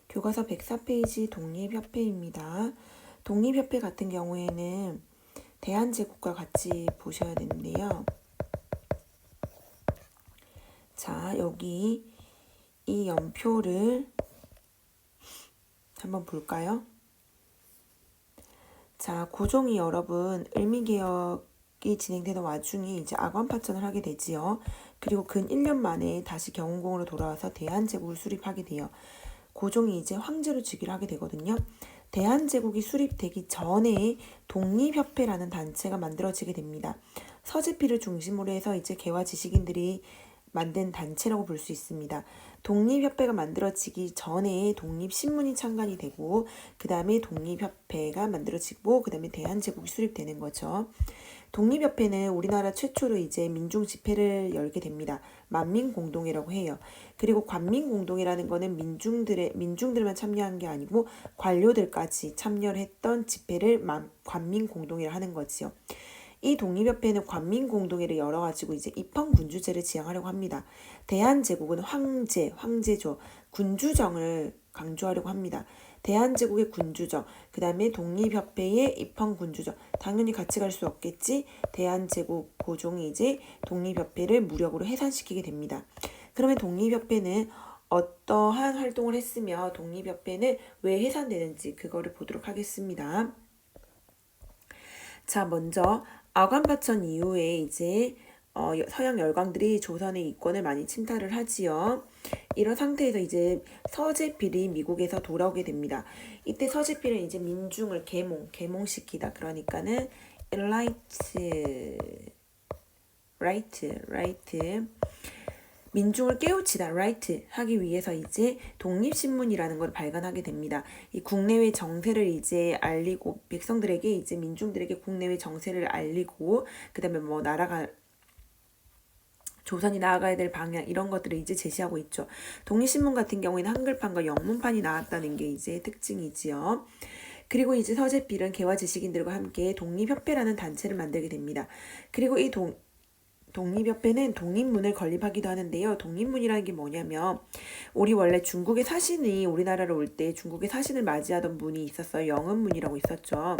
교과서 104페이지 독립협회입니다. 독립협회 같은 경우에는 대한제국과 같이 보셔야 되는데요. 자, 여기 이 연표를 한번 볼까요? 자, 고종이 여러분 을미개혁이 진행되는 와중에 이제 악원파천을 하게 되지요. 그리고 근 1년 만에 다시 경운궁으로 돌아와서 대한제국을 수립하게 돼요. 고종이 이제 황제로 즉위를 하게 되거든요. 대한제국이 수립되기 전에 독립협회라는 단체가 만들어지게 됩니다. 서재필을 중심으로 해서 이제 개화 지식인들이 만든 단체라고 볼 수 있습니다. 독립협회가 만들어지기 전에 독립신문이 창간이 되고 그 다음에 독립협회가 만들어지고 그 다음에 대한제국이 수립되는 거죠. 독립협회는 우리나라 최초로 이제 민중집회를 열게 됩니다. 만민공동회라고 해요. 그리고 관민공동회라는 거는 민중들만 참여한 게 아니고 관료들까지 참여를 했던 집회를 관민공동회를 하는 거지요. 이 독립협회는 관민공동회를 열어가지고 이제 입헌군주제를 지향하려고 합니다. 대한제국은 황제조, 군주정을 강조하려고 합니다. 대한제국의 군주정, 그 다음에 독립협회의 입헌군주정. 당연히 같이 갈 수 없겠지. 대한제국 고종이 이제 독립협회를 무력으로 해산시키게 됩니다. 그러면 독립협회는 어떠한 활동을 했으며 독립협회는 왜 해산되는지 그거를 보도록 하겠습니다. 자, 먼저 아관파천 이후에 이제 서양 열강들이 조선의 이권을 많이 침탈을 하지요. 이런 상태에서 이제 서재필이 미국에서 돌아오게 됩니다. 이때 서재필은 이제 민중을 계몽시키다. 그러니까는 right. 민중을 깨우치다, 하기 위해서 이제 독립신문이라는 걸 발간하게 됩니다. 이 국내외 정세를 이제 알리고 백성들에게 이제 민중들에게 국내외 정세를 알리고 그다음에 뭐 나라가 조선이 나아가야 될 방향 이런 것들을 이제 제시하고 있죠. 독립신문 같은 경우에는 한글판과 영문판이 나왔다는 게 이제 특징이지요. 그리고 이제 서재필은 개화 지식인들과 함께 독립협회라는 단체를 만들게 됩니다. 그리고 이 독립협회는 독립문을 건립하기도 하는데요. 독립문이라는 게 뭐냐면 우리 원래 중국의 사신이 우리나라로 올 때 중국의 사신을 맞이하던 문이 있었어요. 영언문이라고 있었죠.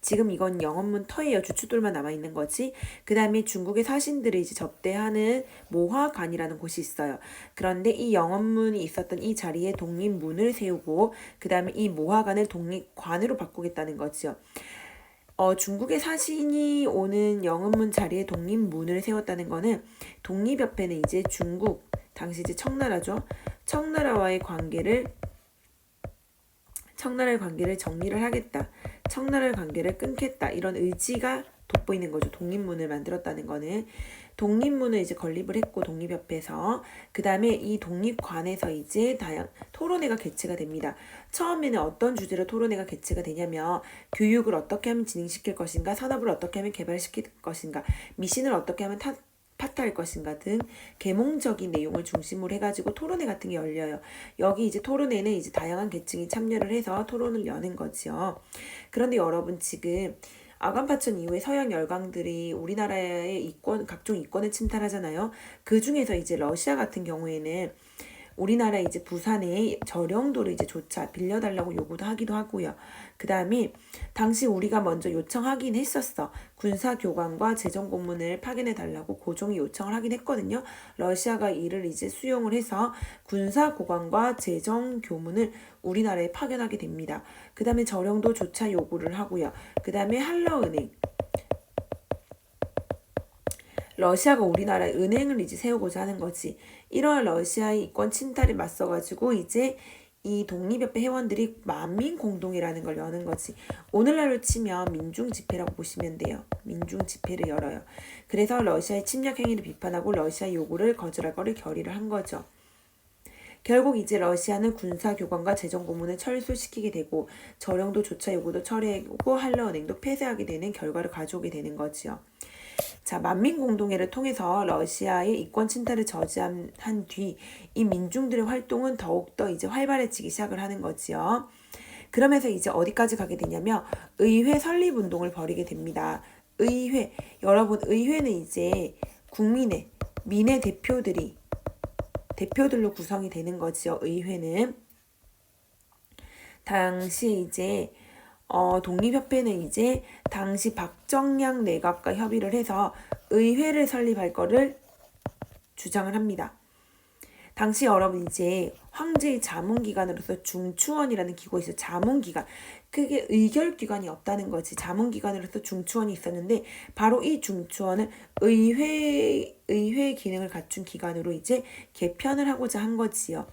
지금 이건 영언문 터예요. 주춧돌만 남아있는 거지. 그 다음에 중국의 사신들을 이제 접대하는 모화관이라는 곳이 있어요. 그런데 이 영언문이 있었던 이 자리에 독립문을 세우고 그 다음에 이 모화관을 독립관으로 바꾸겠다는 거죠. 중국의 사신이 오는 영언문 자리에 독립문을 세웠다는 거는 독립협회는 이제 중국, 당시 이제 청나라죠. 청나라의 관계를 정리를 하겠다. 청나라의 관계를 끊겠다. 이런 의지가 돋보이는 거죠. 독립문을 만들었다는 거는. 독립문을 이제 건립을 했고 독립협회에서 그 다음에 이 독립관에서 이제 토론회가 개최가 됩니다. 처음에는 어떤 주제로 토론회가 개최가 되냐면 교육을 어떻게 하면 진행시킬 것인가, 산업을 어떻게 하면 개발시킬 것인가, 미신을 어떻게 하면 파타할 것인가 등 계몽적인 내용을 중심으로 해가지고 토론회 같은 게 열려요. 여기 이제 토론회는 이제 다양한 계층이 참여를 해서 토론을 여는 거죠. 그런데 여러분 지금 아간파천 이후에 서양 열강들이 우리나라의 각종 이권을 침탈하잖아요. 그 중에서 이제 러시아 같은 경우에는 우리나라 이제 부산에 저령도를 이제 조차 빌려달라고 요구도 하기도 하고요. 그 다음에 당시 우리가 먼저 요청하긴 했었어. 군사교관과 재정고문을 파견해달라고 고종이 요청을 하긴 했거든요. 러시아가 이를 이제 수용을 해서 군사고관과 재정교문을 우리나라에 파견하게 됩니다. 그 다음에 저령도 조차 요구를 하고요. 그 다음에 한러은행. 러시아가 우리나라에 은행을 이제 세우고자 하는 거지. 이러한 러시아의 이권 침탈에 맞서가지고 이제 이 독립협회 회원들이 만민공동회라는 걸 여는 거지. 오늘날로 치면 민중집회라고 보시면 돼요. 민중집회를 열어요. 그래서 러시아의 침략 행위를 비판하고 러시아의 요구를 거절할 거를 결의를 한 거죠. 결국 이제 러시아는 군사교관과 재정고문을 철수시키게 되고 저령도 조차 요구도 철회하고 한러은행도 폐쇄하게 되는 결과를 가져오게 되는 거지요. 자, 만민공동회를 통해서 러시아의 이권 침탈을 저지한 뒤 이 민중들의 활동은 더욱더 이제 활발해지기 시작을 하는 거지요. 그러면서 이제 어디까지 가게 되냐면 의회 설립운동을 벌이게 됩니다. 여러분 의회는 이제 민의 대표들로 구성이 되는 거지요. 의회는. 당시 이제 독립협회는 이제 당시 박정량 내각과 협의를 해서 의회를 설립할 거를 주장을 합니다. 당시 여러분 이제 황제의 자문기관으로서 중추원이라는 기구가 있어요. 자문기관. 그게 의결기관이 없다는 거지. 자문기관으로서 중추원이 있었는데 바로 이 중추원을 의회 기능을 갖춘 기관으로 이제 개편을 하고자 한 거지요.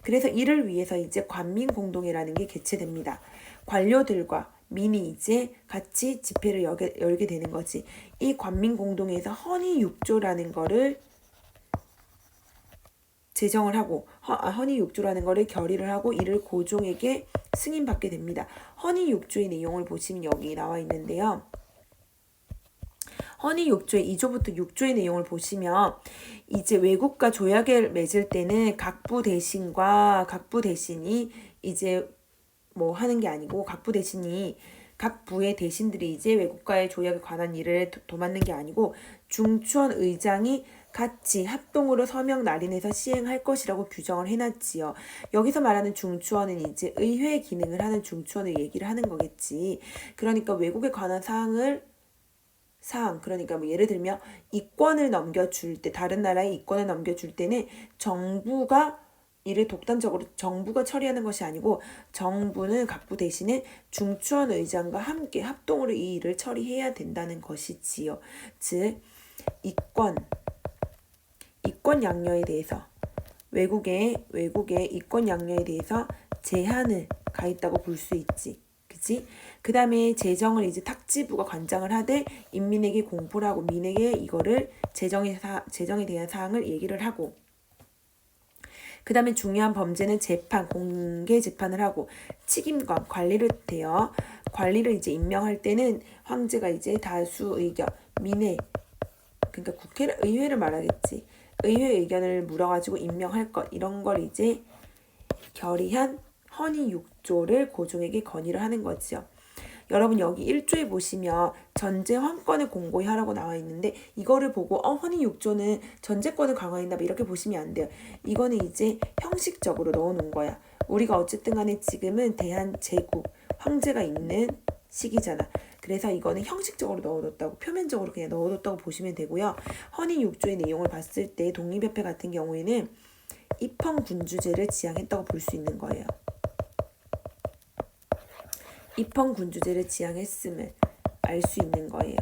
그래서 이를 위해서 이제 관민공동회라는 게 개최됩니다. 관료들과 민이 이제 같이 집회를 열게 되는 거지. 이 관민공동회에서 헌의육조라는 거를 제정을 하고 헌의육조라는 거를 결의를 하고 이를 고종에게 승인받게 됩니다. 헌의육조의 내용을 보시면 여기 나와 있는데요. 헌의육조의 2조부터 6조의 내용을 보시면 이제 외국과 조약을 맺을 때는 각부 대신이 이제 뭐 하는 게 아니고 각 부의 대신들이 이제 외국과의 조약에 관한 일을 도맡는 게 아니고 중추원 의장이 같이 합동으로 서명 날인해서 시행할 것이라고 규정을 해놨지요. 여기서 말하는 중추원은 이제 의회 기능을 하는 중추원을 얘기를 하는 거겠지. 그러니까 외국에 관한 그러니까 뭐 예를 들면 이권을 넘겨줄 때, 다른 나라에 이권을 넘겨줄 때는 정부가 이를 독단적으로 정부가 처리하는 것이 아니고 정부는 각부 대신에 중추원 의장과 함께 합동으로 이 일을 처리해야 된다는 것이지요. 즉 이권 양료에 대해서 외국의 이권 양료에 대해서 제한을 가했다고 볼 수 있지. 그치? 그 다음에 재정을 이제 탁지부가 관장을 하되 인민에게 공포를 하고 민에게 이거를 재정에 대한 사항을 얘기를 하고 그 다음에 중요한 범죄는 공개 재판을 하고 책임관, 관리를 이제 임명할 때는 황제가 이제 다수 의견, 그러니까 의회를 말하겠지. 의회 의견을 물어가지고 임명할 것, 이런 걸 이제 결의한 헌의육조를 고종에게 건의를 하는 거지요. 여러분 여기 1조에 보시면 전제 환권을 공고히 하라고 나와 있는데 이거를 보고 헌의육조는 전제권을 강화한다 이렇게 보시면 안 돼요. 이거는 이제 형식적으로 넣어놓은 거야. 우리가 어쨌든 간에 지금은 대한제국 황제가 있는 시기잖아. 그래서 이거는 형식적으로 넣어뒀다고, 표면적으로 그냥 넣어뒀다고 보시면 되고요. 헌의육조의 내용을 봤을 때 독립협회 같은 경우에는 입헌군주제를 지향했다고 볼 수 있는 거예요. 입헌군주제를 지향했음을 알 수 있는 거예요.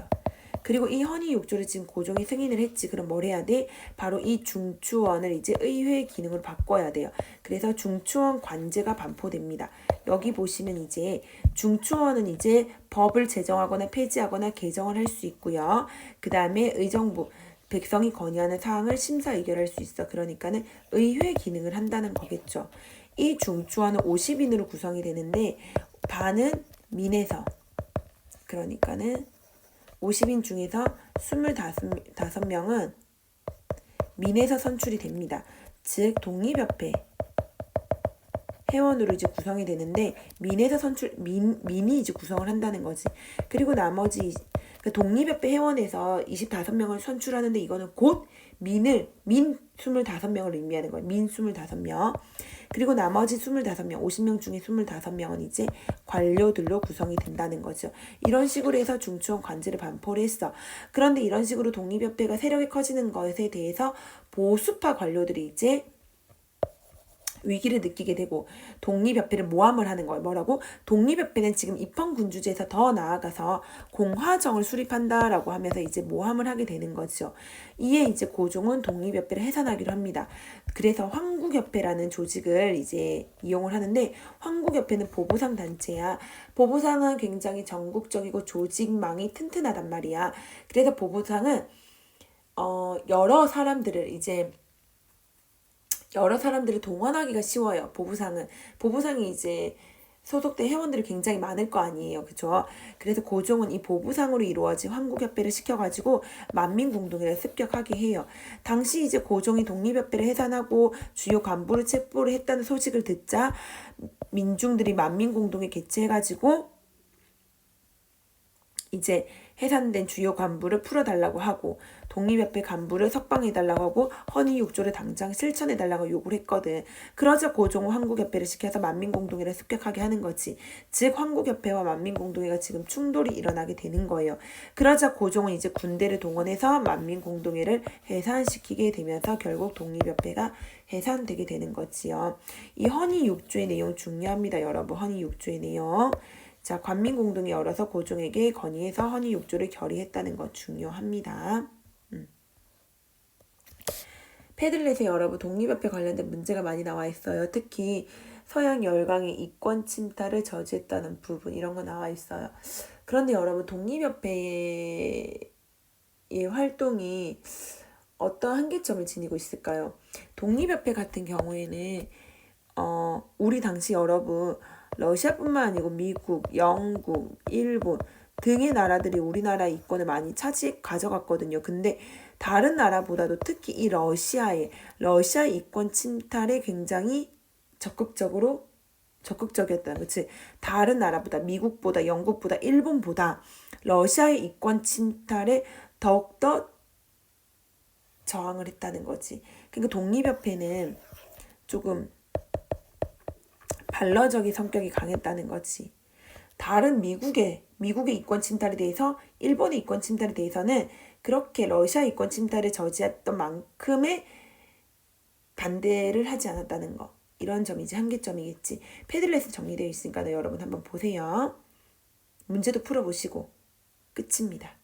그리고 이 헌의육조를 지금 고종이 승인을 했지. 그럼 뭘 해야 돼? 바로 이 중추원을 이제 의회 기능으로 바꿔야 돼요. 그래서 중추원 관제가 반포됩니다. 여기 보시면 이제 중추원은 이제 법을 제정하거나 폐지하거나 개정을 할 수 있고요. 그 다음에 의정부, 백성이 건의하는 사항을 심사 의결할 수 있어. 그러니까는 의회 기능을 한다는 거겠죠. 이 중추원은 50인으로 구성이 되는데 반은 민에서, 그러니까는 50인 중에서 25명은 민에서 선출이 됩니다. 즉 독립협회 회원으로 이제 구성이 되는데 민이 이제 구성을 한다는 거지. 그리고 나머지 독립협회 회원에서 25명을 선출하는데 이거는 곧 민 25명을 의미하는 거예요. 민 25명. 그리고 나머지 25명, 50명 중에 25명은 이제 관료들로 구성이 된다는 거죠. 이런 식으로 해서 중추원 관제를 반포를 했어. 그런데 이런 식으로 독립협회가 세력이 커지는 것에 대해서 보수파 관료들이 이제 위기를 느끼게 되고 독립협회를 모함을 하는 거예요. 뭐라고? 독립협회는 지금 입헌군주제에서 더 나아가서 공화정을 수립한다라고 하면서 이제 모함을 하게 되는 거죠. 이에 이제 고종은 독립협회를 해산하기로 합니다. 그래서 황국협회라는 조직을 이제 이용을 하는데 황국협회는 보부상 단체야. 보부상은 굉장히 전국적이고 조직망이 튼튼하단 말이야. 그래서 보부상은 여러 사람들을 동원하기가 쉬워요. 보부상이 이제 소속된 회원들이 굉장히 많을 거 아니에요. 그죠? 그래서 고종은 이 보부상으로 이루어진 황국협회를 시켜가지고 만민공동회를 습격하게 해요. 당시 이제 고종이 독립협회를 해산하고 주요 간부를 체포를 했다는 소식을 듣자 민중들이 만민공동회 개최해가지고 이제 해산된 주요 간부를 풀어달라고 하고 독립협회 간부를 석방해달라고 하고 허니 6조를 당장 실천해달라고 요구를 했거든. 그러자 고종은 한국협회를 시켜서 만민공동회를 습격하게 하는 거지. 즉 한국협회와 만민공동회가 지금 충돌이 일어나게 되는 거예요. 그러자 고종은 이제 군대를 동원해서 만민공동회를 해산시키게 되면서 결국 독립협회가 해산되게 되는 거지요. 이 허니 6조의 내용 중요합니다. 여러분, 허니 6조의 내용. 자, 관민공동회 열어서 고종에게 건의해서 허니 6조를 결의했다는 것 중요합니다. 패들렛에 여러분 독립협회 관련된 문제가 많이 나와 있어요. 특히 서양 열강의 이권 침탈을 저지했다는 부분 이런 거 나와 있어요. 그런데 여러분 독립협회의 활동이 어떤 한계점을 지니고 있을까요? 독립협회 같은 경우에는 우리 당시 여러분 러시아뿐만 아니고 미국, 영국, 일본 등의 나라들이 우리나라 이권을 많이 가져갔거든요. 근데 다른 나라보다도 특히 이 러시아 이권 침탈에 굉장히 적극적이었다는 거지. 다른 나라보다 미국보다 영국보다 일본보다 러시아의 이권 침탈에 더욱더 저항을 했다는 거지. 그러니까 독립협회는 조금 반러적인 성격이 강했다는 거지. 다른 미국의 이권 침탈에 대해서 일본의 이권 침탈에 대해서는 그렇게 러시아 이권 침탈을 저지했던 만큼의 반대를 하지 않았다는 거. 이런 점이 이제 한계점이겠지. 패들렛에 정리되어 있으니까 여러분 한번 보세요. 문제도 풀어보시고 끝입니다.